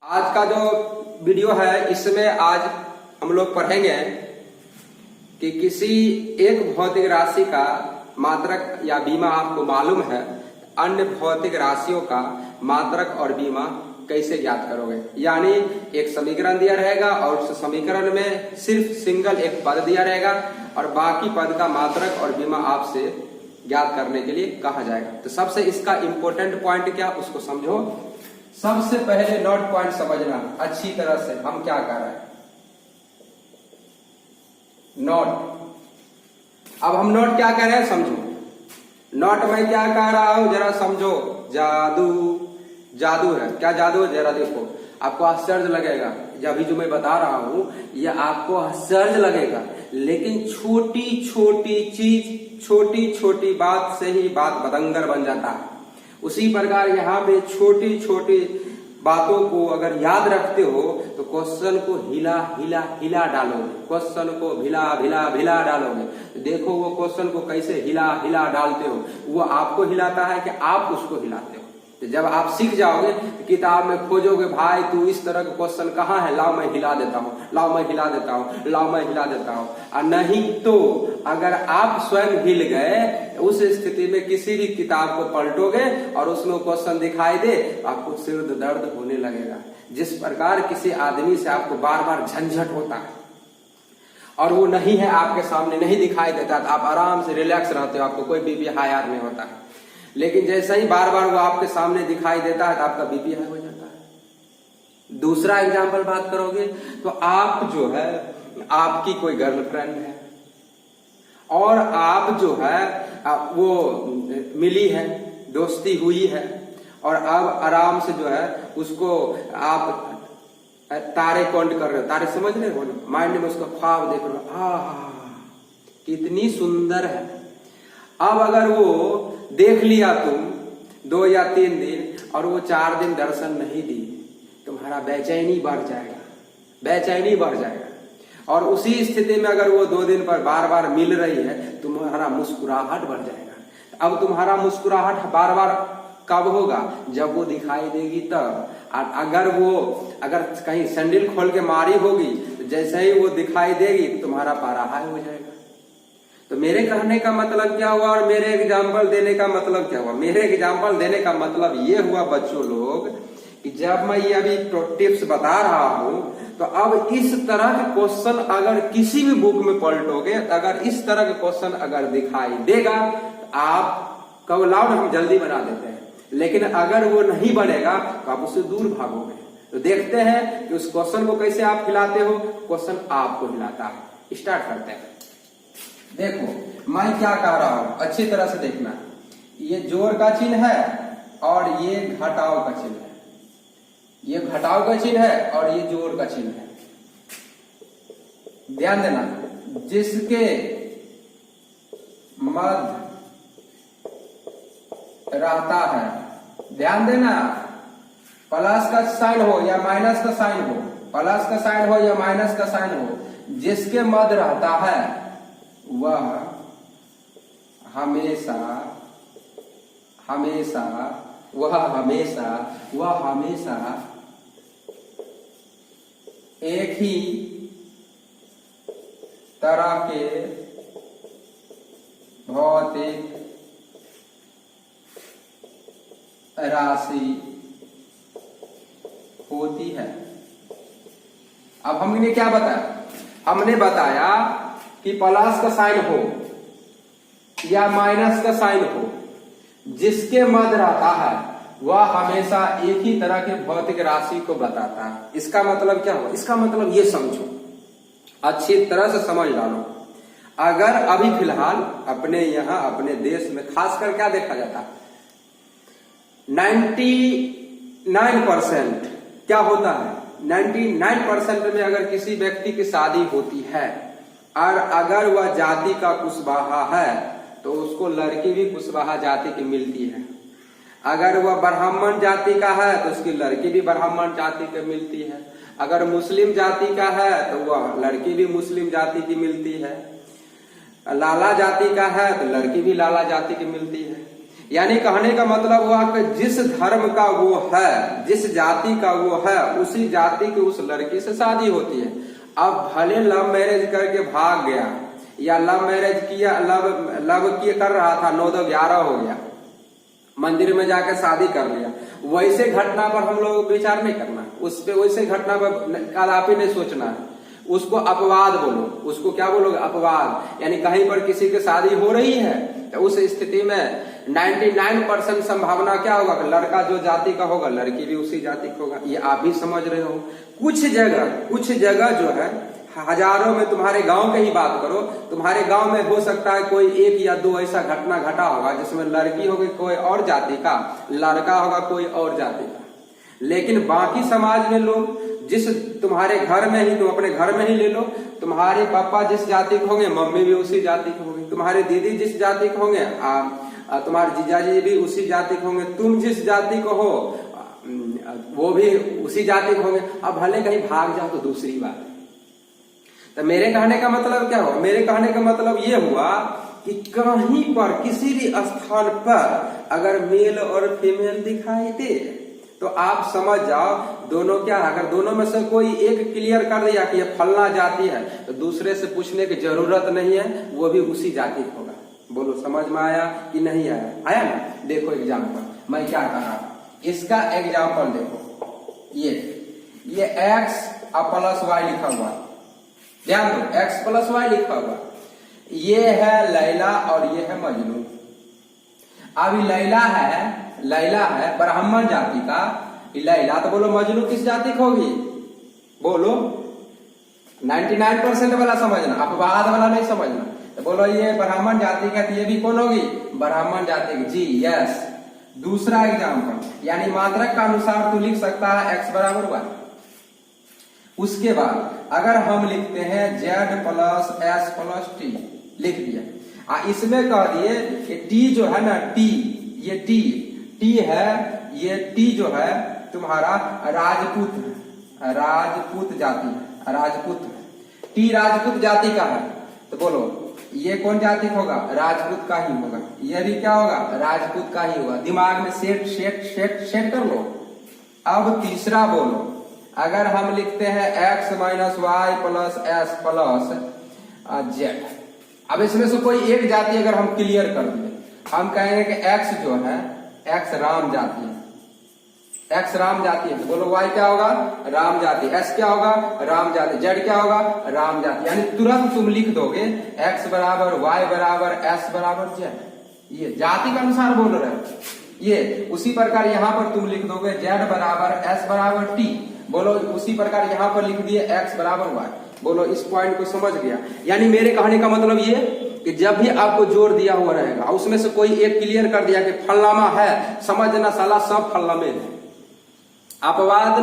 आज का जो वीडियो है इसमें आज हम लोग पढ़ेंगे कि किसी एक भौतिक राशि का मात्रक या बीमा आपको मालूम है, अन्य भौतिक राशियों का मात्रक और बीमा कैसे ज्ञात करोगे। यानी एक समीकरण दिया रहेगा और उस समीकरण में सिर्फ सिंगल एक पद दिया रहेगा और बाकी पद का मात्रक और बीमा आपसे ज्ञात करने के लिए कहा जाएगा। तो सबसे इसका इंपॉर्टेंट पॉइंट क्या, उसको समझो। सबसे पहले नोट पॉइंट समझना अच्छी तरह से, हम क्या कर रहे हैं। नोट, अब हम नोट क्या कह रहे हैं समझो। नोट में क्या कह रहा हूं जरा समझो। जादू, जादू है। क्या जादू है जरा देखो, आपको आश्चर्य लगेगा। अभी जो मैं बता रहा हूं ये आपको आश्चर्य लगेगा, लेकिन छोटी छोटी चीज, छोटी छोटी बात से ही बात बदंगर बन जाता है। उसी प्रकार यहाँ पे छोटी छोटी बातों को अगर याद रखते हो तो क्वेश्चन को हिला हिला हिला डालोगे, क्वेश्चन को भिला भिला भिला डालोगे। देखो वो क्वेश्चन को कैसे हिला हिला डालते हो, वो आपको हिलाता है कि आप उसको हिलाते हो। तो जब आप सीख जाओगे तो किताब में खोजोगे, भाई तू इस तरह का क्वेश्चन कहाँ है, लाओ मैं हिला देता हूँ, लाओ मैं हिला देता हूँ, लाओ मैं हिला देता हूँ। और नहीं तो अगर आप स्वयं हिल गए उस स्थिति में किसी भी किताब को पलटोगे और उसमें क्वेश्चन दिखाई दे तो आपको सिर दर्द होने लगेगा। जिस प्रकार किसी आदमी से आपको बार बार झंझट होता है और वो नहीं है आपके सामने, नहीं दिखाई देता, तो आप आराम से रिलैक्स रहते हो, आपको कोई बीपी हाई आर नहीं होता है। लेकिन जैसे ही बार बार वो आपके सामने दिखाई देता है तो आपका बीपी हाई हो जाता है। दूसरा एग्जाम्पल बात करोगे तो आप जो है, आपकी कोई गर्लफ्रेंड है और आप जो है वो मिली है, दोस्ती हुई है और अब आराम से जो है उसको आप तारे काउंट कर रहे हो, तारे समझ रहे हो ना, माइंड में उसका ख्वाब देख रहे हो, कितनी सुंदर है। अब अगर वो देख लिया तुम 2 या 3 दिन और वो 4 दिन दर्शन नहीं दी, तुम्हारा बेचैनी बढ़ जाएगा, बेचैनी बढ़ जाएगा। और उसी स्थिति में अगर वो 2 दिन पर बार बार मिल रही है, तुम्हारा मुस्कुराहट बढ़ जाएगा। अब तुम्हारा मुस्कुराहट बार बार कब होगा, जब वो दिखाई देगी तब। अगर कहीं सैंडल खोल के मारी होगी तो जैसे ही वो दिखाई देगी तुम्हारा पारा हाई हो जाएगा। तो मेरे कहने का मतलब क्या हुआ और मेरे एग्जाम्पल देने का मतलब क्या हुआ। मेरे एग्जाम्पल देने का मतलब ये हुआ बच्चों लोग कि जब मैं ये अभी टिप्स बता रहा हूं तो अब इस तरह के क्वेश्चन अगर किसी भी बुक में पलटोगे, अगर इस तरह के क्वेश्चन अगर दिखाई देगा तो आप कहो लाओ हम जल्दी बना देते हैं, लेकिन अगर वो नहीं बनेगा तो आप उससे दूर भागोगे। तो देखते हैं कि उस क्वेश्चन को कैसे आप हिलाते हो, क्वेश्चन आपको हिलाता है। स्टार्ट करते हैं। देखो मैं क्या कह रहा हूं, अच्छी तरह से देखना। ये जोड़ का चिन्ह है और ये घटाव का चिन्ह है, ये घटाव का चिन्ह है और ये जोड़ का चिन्ह है। ध्यान देना, जिसके मध्य रहता है, ध्यान देना, प्लस का साइन हो या माइनस का साइन हो, प्लस का साइन हो या माइनस का साइन हो, जिसके मध्य रहता है वह हमेशा हमेशा वह हमेशा वह हमेशा एक ही तरह के भौतिक राशि होती है। अब हमने क्या बताया, हमने बताया कि प्लस का साइन हो या माइनस का साइन हो, जिसके मध्य रहता है वह हमेशा एक ही तरह के भौतिक राशि को बताता है। इसका मतलब क्या हुआ, इसका मतलब ये समझो, अच्छी तरह से समझ डालो। अगर अभी फिलहाल अपने यहाँ अपने देश में खासकर क्या देखा जाता है, 99% क्या होता है, 99% में अगर किसी व्यक्ति की शादी होती है और अगर वह जाति का कुशवाहा है तो उसको लड़की भी कुशवाहा जाति की मिलती है। अगर वह ब्राह्मण जाति का है तो उसकी लड़की भी ब्राह्मण जाति की मिलती है। अगर मुस्लिम जाति का है तो वह लड़की भी मुस्लिम जाति की मिलती है। लाला जाति का है तो लड़की भी लाला जाति की मिलती है। यानी कहने का मतलब हुआ कि जिस धर्म का वो है, जिस जाति का वो है, उसी जाति की उस लड़की से शादी होती है। अब भले लव मैरिज करके भाग गया या लव मैरिज किया, लव किया कर रहा था, 9-11 हो गया, मंदिर में जाकर शादी कर लिया, वैसे घटना पर हम लोग विचार नहीं करना, उस पे वैसे घटना पर कदापि नहीं सोचना है। उसको अपवाद बोलो, उसको क्या बोलोगे? अपवाद। यानी कहीं पर किसी की शादी हो रही है तो उस स्थिति में 99% संभावना क्या होगा कि लड़का जो जाति का होगा, लड़की भी उसी जाति का होगा। ये आप भी समझ रहे हो। कुछ जगह जो है, हजारों में, तुम्हारे गांव की ही बात करो, तुम्हारे गांव में हो सकता है कोई 1 या 2 ऐसा घटना घटा होगा जिसमें लड़की होगी कोई और जाति का, लड़का होगा कोई और जाति का। लेकिन बाकी समाज में लोग, जिस तुम्हारे घर में ही, तुम अपने घर में ही ले लो, तुम्हारे पापा जिस जाति के होंगे, मम्मी भी उसी जाति के होंगे, तुम्हारे दीदी जिस जाति के होंगे, तुम्हारे जीजाजी भी उसी जाति के होंगे, तुम जिस जाति को हो वो भी उसी जाति के होंगे। अब भले कहीं भाग जाओ तो दूसरी बात। तो मेरे कहने का मतलब क्या हुआ? मेरे कहने का मतलब ये हुआ कि कहीं पर किसी भी स्थान पर अगर मेल और फीमेल दिखाई दे तो आप समझ जाओ दोनों क्या है। अगर दोनों में से कोई एक क्लियर कर दिया कि ये फलना जाति है तो दूसरे से पूछने की जरूरत नहीं है, वो भी उसी जाति का होगा। बोलो समझ में आया कि नहीं आया? आया ना? देखो एग्जाम्पल मैं क्या कर रहा हूं, इसका एग्जाम्पल देखो। ये x + y लिखा हुआ, ध्यान दो, x + y लिखा हुआ। ये है लैला और ये है मजनू। अब लैला है ब्राह्मण जाति का, लैला। तो बोलो मजनू किस जाति की होगी? बोलो 99% वाला समझना, अपवाद वाला नहीं समझना। तो बोलो ये ब्राह्मण जाति का, तो ये भी कौन होगी? ब्राह्मण जाति की। जी यस। दूसरा एग्जाम्पल, यानी मात्रक का अनुसार तू लिख सकता है x = y। उसके बाद अगर हम लिखते हैं z + s + t, लिख दिया। इसमें कह दिए कि t जो है ना, ये t है, ये t जो है तुम्हारा राजपूत जाति है, राजपूत है। t राजपूत जाति का है, तो बोलो ये कौन जाति होगा? राजपूत का ही होगा। ये भी क्या होगा? राजपूत का ही होगा। दिमाग में सेट कर लो। अब तीसरा बोलो, अगर हम लिखते हैं x - y + s + z। अब इसमें से कोई एक जाति अगर हम क्लियर कर दें, हम कहेंगे कि x जो है, x राम जाति है, x राम जाति है। तो बोलो y क्या होगा? राम जाति। s क्या होगा? राम जाति। z क्या होगा? राम जाति। यानी तुरंत तुम लिख दोगे x = y = s = z। ये जाति के अनुसार बोल रहे हो। ये उसी प्रकार यहाँ पर तुम लिख दोगे z = s = t। बोलो उसी प्रकार यहाँ पर लिख दिए x = y। बोलो इस पॉइंट को समझ गया? यानी मेरे कहने का मतलब ये कि जब भी आपको जोर दिया हुआ रहेगा, उसमें से कोई एक क्लियर कर दिया कि फलनामा है, समझना साला सब फलनामे है, अपवाद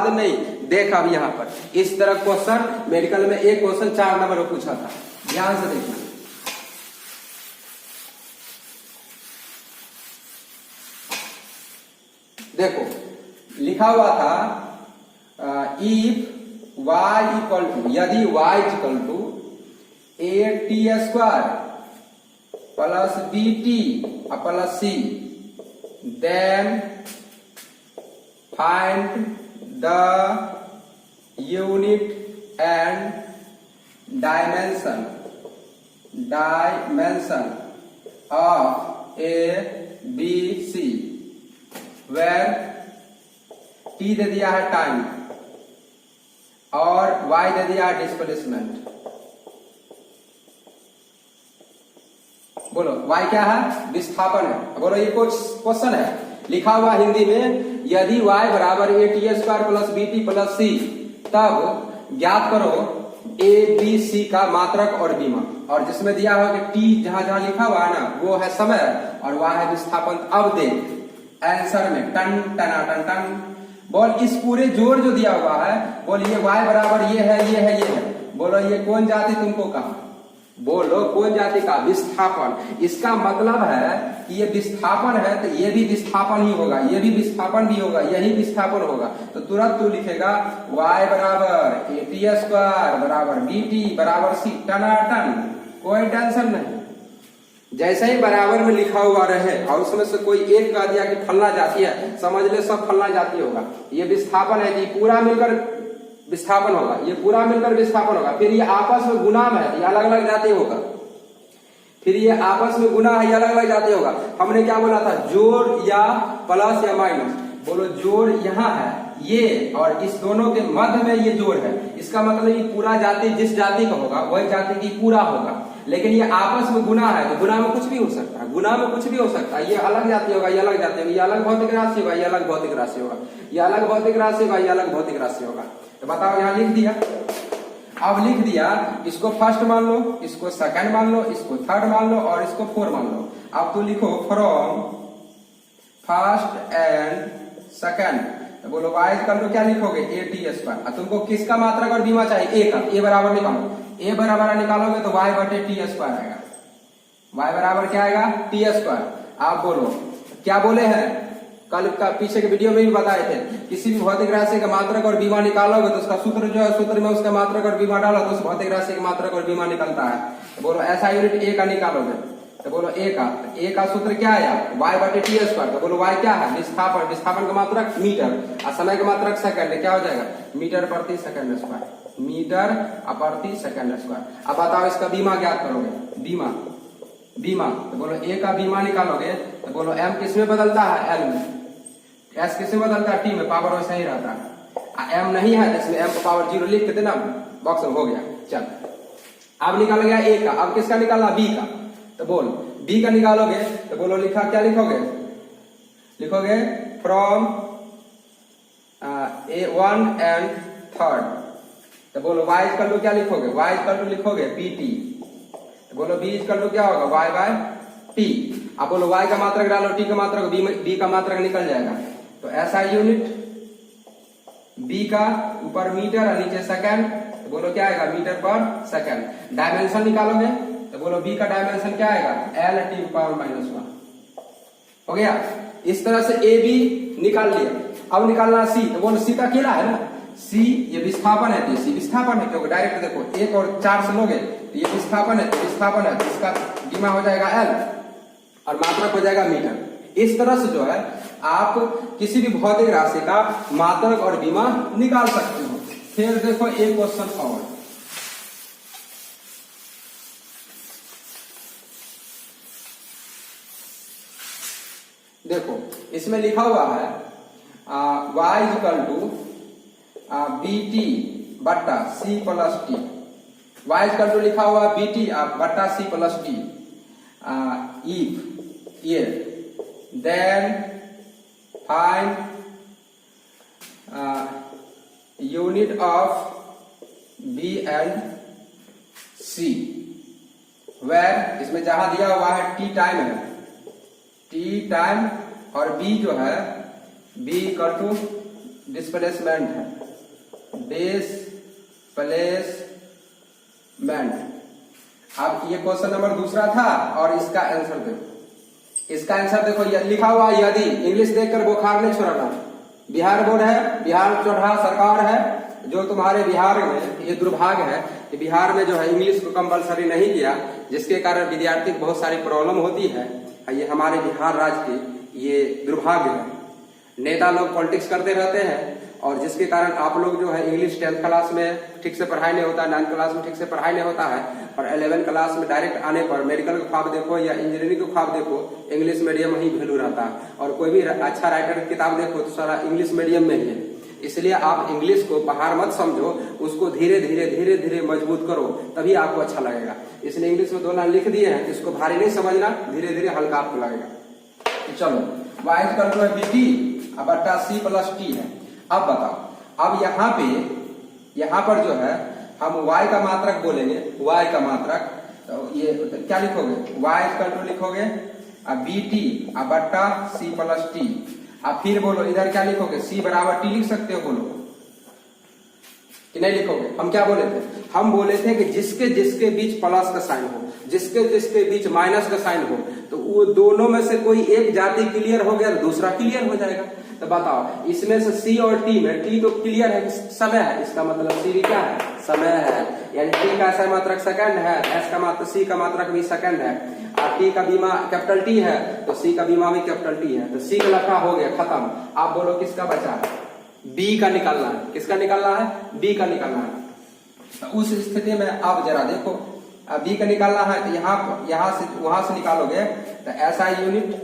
नहीं। देख अब यहाँ पर इस तरह क्वेश्चन मेडिकल में एक क्वेश्चन 4 नंबर में पूछा था, ध्यान से देखना। देखो लिखा हुआ था इफ y = यदि y = at² + bt + c, then find the unit and dimension of a b c, where t दे दिया है टाइम और y दे दिया है डिस्प्लेसमेंट। बोलो y क्या है? विस्थापन है। बोलो ये कुछ क्वेश्चन है लिखा हुआ हिंदी में, यदि y = at² + bt + c, तब ज्ञात करो a b c का मात्रक और विमा। और जिसमें दिया हुआ कि t जहां लिखा हुआ है ना, वो है समय और y है विस्थापन। अब देख आंसर में टन टना टन टन। बोल इस पूरे जोड़ जो दिया हुआ है, बोल ये y = ये है। बोलो ये कौन जाति तुमको कहा? बोलो कौन जाति का? विस्थापन। इसका मतलब है कि ये विस्थापन है तो ये भी विस्थापन ही होगा, ये भी विस्थापन भी होगा, यही विस्थापन होगा। तो तुरंत तू लिखेगा y = at² = bt = c, टनाटन, कोई टेंशन नहीं। जैसे ही बराबर में लिखा हुआ रहे और उसमें से कोई एक कह दिया कि फलना जाती है, समझ ले सब फलना जाती होगा। ये विस्थापन है कि पूरा मिलकर विस्थापन होगा, ये पूरा मिलकर विस्थापन होगा। फिर ये आपस में गुना है, ये अलग अलग जाती होगा। फिर ये आपस में गुना है, ये अलग अलग जाती होगा। हमने क्या बोला था, जोड़ या प्लस या माइनस। बोलो जोड़ यहाँ है ये, और इस दोनों के मध्य में ये जोड़ है। इसका मतलब ये पूरा जाति जिस जाति का होगा वही जाति की पूरा होगा। लेकिन ये आपस में गुना है तो गुना में कुछ भी हो सकता है, गुना में कुछ भी हो सकता है। ये अलग जाति होगा, ये अलग जाति होगा, ये अलग भौतिक राशि होगा, ये अलग भौतिक राशि होगा, ये अलग भौतिक राशि होगा, ये अलग भौतिक राशि होगा। तो बताओ, यहाँ लिख दिया। अब लिख दिया, इसको फर्स्ट मान लो, इसको सेकंड मान लो, इसको थर्ड मान लो और इसको फोर मान लो। अब तो लिखो फ्रॉम फर्स्ट एंड सेकंड। तो बोलो वाई कर लो, क्या लिखोगे, ए टी स्क्वायर। तुमको किसका मात्रक और बीमा चाहिए, ए का। ए बराबर निकालो, ए बराबर निकालोगे तो वाई बटे टी स्क्वायर आएगा। वाई बराबर क्या आएगा, टी स्क्वायर। आप बोलो क्या बोले हैं, कल का पीछे के वीडियो में भी बताए थे, किसी भी भौतिक राशि का मात्रक और बीमा निकालोगे तो उसका सूत्र जो है, सूत्र में उसका मात्रक और बीमा डालो तो उस भौतिक राशि का मात्रक और बीमा निकलता है। तो बोलो ऐसा यूनिट ए का निकालोगे तो बोलो ए का, तो ए का सूत्र क्या आया, वाई बटे टी स्क्वायर। तो बोलो वाई क्या है, विस्थापन, विस्थापन का मात्रक मीटर और समय का मात्रक सेकंड, क्या हो जाएगा, मीटर प्रति सेकंड स्क्वायर, मीटर प्रति सेकंड स्क्वायर। अब बताओ इसका बीमा ज्ञात करोगे, बीमा, बीमा। तो बोलो ए का बीमा निकालोगे तो बोलो एम किस में बदलता है, एल में, एस किस में बदलता है, टी में, पावर वैसा ही रहता है। एम नहीं है इसमें एम का पावर 0 लिख देना बॉक्स में, हो गया। चल अब निकाल गया ए का, अब किसका निकालना, बी का। तो बोल बी का निकालोगे तो बोलो लिखा, क्या लिखोगे, लिखोगे from A one and third. तो बोलो वाई इक्वल टू क्या लिखोगे, वाई इक्वल टू लिखोगे बी टी। तो बोलो बी इक्वल टू क्या होगा, वाई बाय टी। अब बोलो वाई का मात्रक डालो, टी का मात्रक, बी का मात्रक निकल जाएगा। तो ऐसा यूनिट बी का ऊपर मीटर और नीचे सेकंड। तो बोलो क्या आएगा, मीटर पर सेकंड। डायमेंशन निकालोगे तो बोलो बी का डायमेंशन क्या आएगा, एल टी पावर -1। हो गया। इस तरह से ए बी निकाल लिया। अब निकालना सी। तो बोलो सी का अकेला है ना, सी ये विस्थापन है, तो सी विस्थापन है, क्योंकि डायरेक्ट देखो 1 और 4 से लोगे तो ये विस्थापन है, तो विस्थापन है, तो इसका बीमा हो जाएगा एल और मात्रक हो जाएगा मीटर। इस तरह से जो है आप किसी भी भौतिक राशि का मात्रक और बीमा निकाल सकते हो। फिर देखो एक क्वेश्चन और, देखो इसमें लिखा हुआ है y equal to B T बट्टा C plus T. y equal to लिखा हुआ बी टी बट्टा सी प्लस टी। इफ ये then find unit of B and C where, इसमें जहां दिया हुआ है टी टाइम है, टी टाइम, और बी जो है बी इक्वल टू डिस्प्लेसमेंट है, डिस्प्लेसमेंट। अब ये क्वेश्चन नंबर दूसरा था और इसका आंसर देखो, इसका आंसर देखो, ये लिखा हुआ यदि, इंग्लिश देखकर बुखार नहीं छोड़ना। बिहार बोर्ड है, बिहार चौथा सरकार है, जो तुम्हारे बिहार में ये दुर्भाग्य है कि बिहार में जो है इंग्लिश को कंपलसरी नहीं किया, जिसके कारण विद्यार्थी को बहुत सारी प्रॉब्लम होती है। ये हमारे बिहार राज्य के ये दुर्भाग्य है। नेता लोग पॉलिटिक्स करते रहते हैं और जिसके कारण आप लोग जो है इंग्लिश 10th क्लास में ठीक से पढ़ाई नहीं होता, 9th क्लास में ठीक से पढ़ाई नहीं होता है, और 11th क्लास में डायरेक्ट आने पर मेडिकल का ख्वाब देखो या इंजीनियरिंग का ख्वाब देखो, इंग्लिश मीडियम ही वैल्यू रहता है। और कोई भी अच्छा राइटर की किताब देखो तो सारा इंग्लिश मीडियम में ही है। इसलिए आप इंग्लिश को पहाड़ मत समझो, उसको धीरे धीरे धीरे धीरे मजबूत करो, तभी आपको अच्छा लगेगा। इसलिए इंग्लिश में 2 लाइन लिख दिए हैं, इसको भारी नहीं समझना, धीरे धीरे हल्का आपको लगेगा। तो चलो y equal to B T बट्टा सी प्लस टी है। अब बताओ, अब यहाँ पर जो है हम y का मात्रक बोलेंगे, y का मात्रक, तो ये क्या लिखोगे, y इक्वल टू लिखोगे बी टी बट्टा सी प्लस टी। अब फिर बोलो इधर क्या लिखोगे, c बराबर t लिख सकते हो, बोलो कि नहीं लिखोगे? हम क्या बोले थे? हम बोले थे कि जिसके जिसके बीच प्लस का साइन हो, जिसके जिसके बीच माइनस का साइन हो, तो वो दोनों में से कोई एक जाति क्लियर हो गया तो दूसरा क्लियर हो जाएगा। तो बताओ, इसमें से सी और टी में टी तो क्लियर है, समय है, इसका मतलब सी भी क्या है? समय है। यानी टी का ऐसा मात्रक सेकंड है, एस का मात्रक, सी का मात्रक भी सेकंड है, और टी का बीमा कैपिटल टी है तो सी का बीमा भी कैपिटल टी है। तो सी का लफड़ा हो गया, खत्म। आप बोलो किसका बचा? बी का निकालना है। किसका निकालना है? बी का निकालना है। तो उस स्थिति में आप जरा देखो, बी का निकालना है तो यहां से वहां से निकालोगे तो ऐसा यूनिट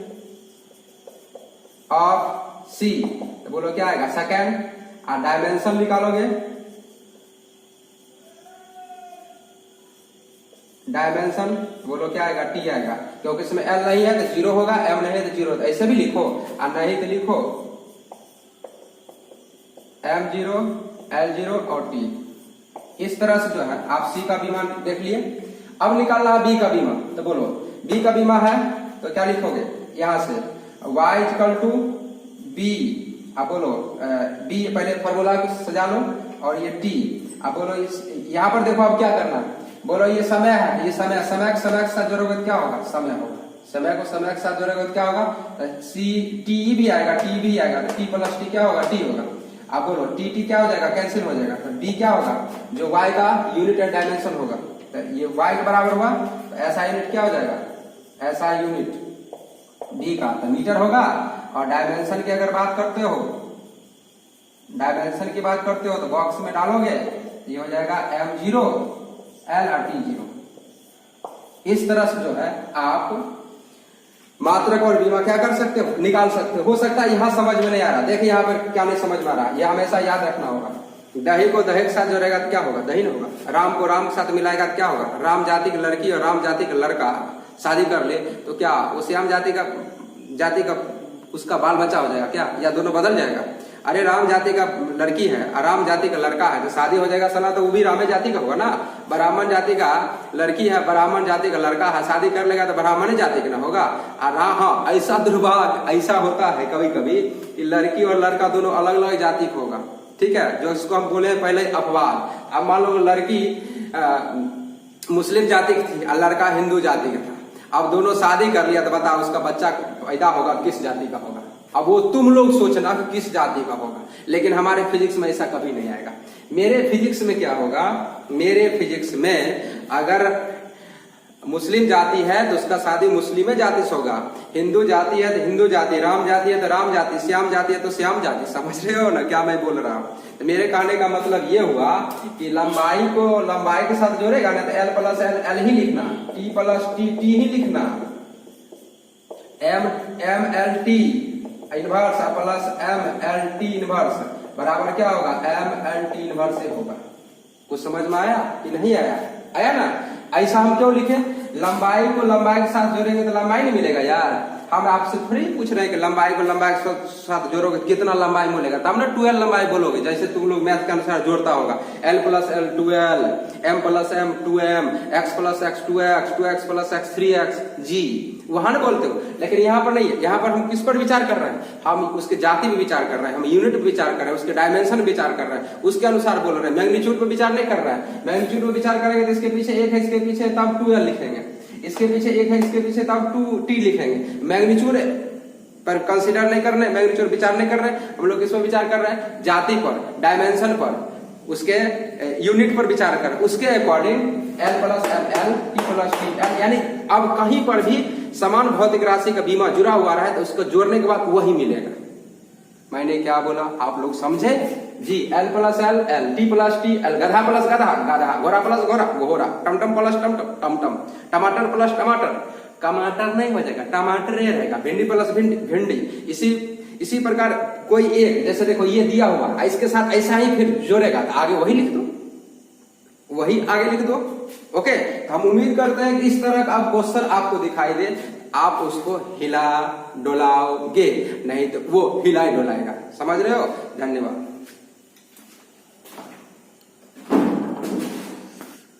ऑफ सी, तो बोलो क्या आएगा? सेकेंड। और डायमेंशन निकालोगे, डायमेंशन बोलो क्या आएगा? टी आएगा, क्योंकि इसमें एल नहीं है तो जीरो होगा, एम नहीं है तो जीरो। ऐसे भी लिखो, और नहीं तो लिखो एम जीरो, एल जीरो और टी। इस तरह से जो है आप सी का बीमा देख लिए। अब निकालना है बी का बीमा, तो बोलो बी का बीमा है तो क्या लिखोगे? यहां से y इक्वल टू बी। अब बोलो बी, पहले फॉर्मूला सजा लो, और ये टी। अब बोलो यहाँ पर देखो अब क्या करना है? बोलो ये समय है, ये समय, समय के साथ जोड़ोगे तो क्या होगा? समय होगा। समय को समय के साथ जोड़ोगे तो क्या होगा? सी टी भी आएगा, टी भी आएगा, तो टी प्लस टी क्या होगा? टी होगा। अब बोलो टी टी क्या हो जाएगा? कैंसिल हो जाएगा। तो डी क्या होगा? जो y का यूनिट एंड डायमेंशन होगा, तो ये y के बराबर हुआ, तो ऐसा यूनिट क्या हो जाएगा? ऐसा यूनिट डी का तो मीटर होगा। और डायमेंशन की अगर बात करते हो, डायमेंशन की बात करते हो तो बॉक्स में डालोगे, ये हो जाएगा एम जीरो, एल और टी जीरो। इस तरह से जो है आप मात्रक और बीमा क्या कर सकते हो? निकाल सकते हो सकता है यहाँ समझ में नहीं आ रहा, देखिए यहाँ पर क्या नहीं समझ में आ रहा, यह हमेशा याद रखना होगा। दही को दही के साथ जोड़ेगा तो क्या होगा? दही नहीं होगा। राम को राम के साथ मिलाएगा तो क्या होगा? राम जाति की लड़की और राम जाति का लड़का शादी कर ले तो क्या वो श्याम जाति का उसका बाल बच्चा हो जाएगा क्या? या दोनों बदल जाएगा? अरे राम जाति का लड़की है और राम जाति का लड़का है तो शादी हो जाएगा सला, तो वो भी रामे जाति का होगा ना। ब्राह्मण जाति का लड़की है, ब्राह्मण जाति का लड़का है, शादी कर लेगा तो ब्राह्मण जाति का ना होगा। और हाँ, ऐसा दुर्भाग्य ऐसा होता है कभी कभी कि लड़की और लड़का दोनों अलग अलग जाति का होगा, ठीक है, जो इसको हम बोले पहले अपवाद। अब मान लो लड़की मुस्लिम जाति की थी और लड़का हिंदू जाति का था, अब दोनों शादी कर लिया तो बताओ उसका बच्चा पैदा होगा किस जाति का होगा? अब वो तुम लोग सोचना कि किस जाति का होगा, लेकिन हमारे फिजिक्स में ऐसा कभी नहीं आएगा। मेरे फिजिक्स में क्या होगा? मेरे फिजिक्स में अगर मुस्लिम जाति है तो उसका शादी मुस्लिम जाति से होगा, हिंदू जाति है तो हिंदू जाति, राम जाति है तो राम जाति, श्याम जाति है तो श्याम जाति। समझ रहे हो ना क्या मैं बोल रहा हूँ? तो मेरे कहने का मतलब ये हुआ कि लंबाई को लंबाई के साथ जोड़ेगा ना तो एल प्लस एल एल ही लिखना, टी प्लस टी टी ही लिखना, M M L T inverse plus M L T inverse बराबर क्या होगा? एम एल टी इनवर्स से होगा। कुछ समझ में आया कि नहीं आया? आया ना? ऐसा हम क्यों लिखे? लंबाई को लंबाई के साथ जोड़ेंगे तो लंबाई नहीं मिलेगा यार। हम आपसे थोड़ी पूछ रहे हैं कि लंबाई को लंबाई के साथ जोड़ोगे कितना लंबाई मिलेगा, तब ना 12 लंबाई बोलोगे, जैसे तुम लोग मैथ के अनुसार जोड़ता होगा। L plus L 12, M plus M 2M, X plus X 2X, 2X plus X 3X G, वहां ना बोलते हो। लेकिन यहाँ पर नहीं है, यहाँ पर हम किस पर विचार कर रहे हैं? हम उसके जाति पे विचार कर रहे हैं, हम यूनिट पे विचार कर रहे हैं, उसके डायमेंशन विचार कर रहे हैं, उसके अनुसार बोल रहे हैं। मैग्नीट्यूड पे विचार नहीं कर रहा है। मैग्नीट्यूड पे विचार करेंगे तो इसके पीछे एक है, इसके पीछे तब 12 लिखेंगे, इसके पीछे एक है, इसके पीछे तब 2t लिखेंगे। मैग्नीट्यूड पर कंसीडर नहीं कर रहे, मैग्नीट्यूड विचार नहीं कर रहे, हम लोग किस पर विचार कर रहे हैं? जाति पर, डायमेंशन पर, उसके यूनिट पर विचार कर, उसके according L plus L T plus T L, यानी अब कहीं पर भी समान भौतिक राशि का बीमा जुड़ा हुआ रहा है तो उसको जोड़ने के बाद वही मिलेगा। मैंने क्या बोला आप लोग समझे जी? L plus L L, T plus T L, गधा प्लस गधा गधा, घोड़ा प्लस घोड़ा घोड़ा, टमटम प्लस टमटम टमटम, टमाटर प्लस टमाटर टमाटर नहीं हो जाएगा, टमाटर ये रहेगा, भिंडी प्लस भिंडी भिंडी। इसी प्रकार कोई एक, जैसे देखो ये दिया हुआ, इसके साथ ऐसा ही फिर जोड़ेगा तो आगे वही लिख दो, वही आगे लिख दो। ओके, तो हम उम्मीद करते हैं कि इस तरह का अब क्वेश्चन आपको दिखाई दे, आप उसको हिला डोलाओगे, नहीं तो वो हिला डोलाएगा। समझ रहे हो? धन्यवाद।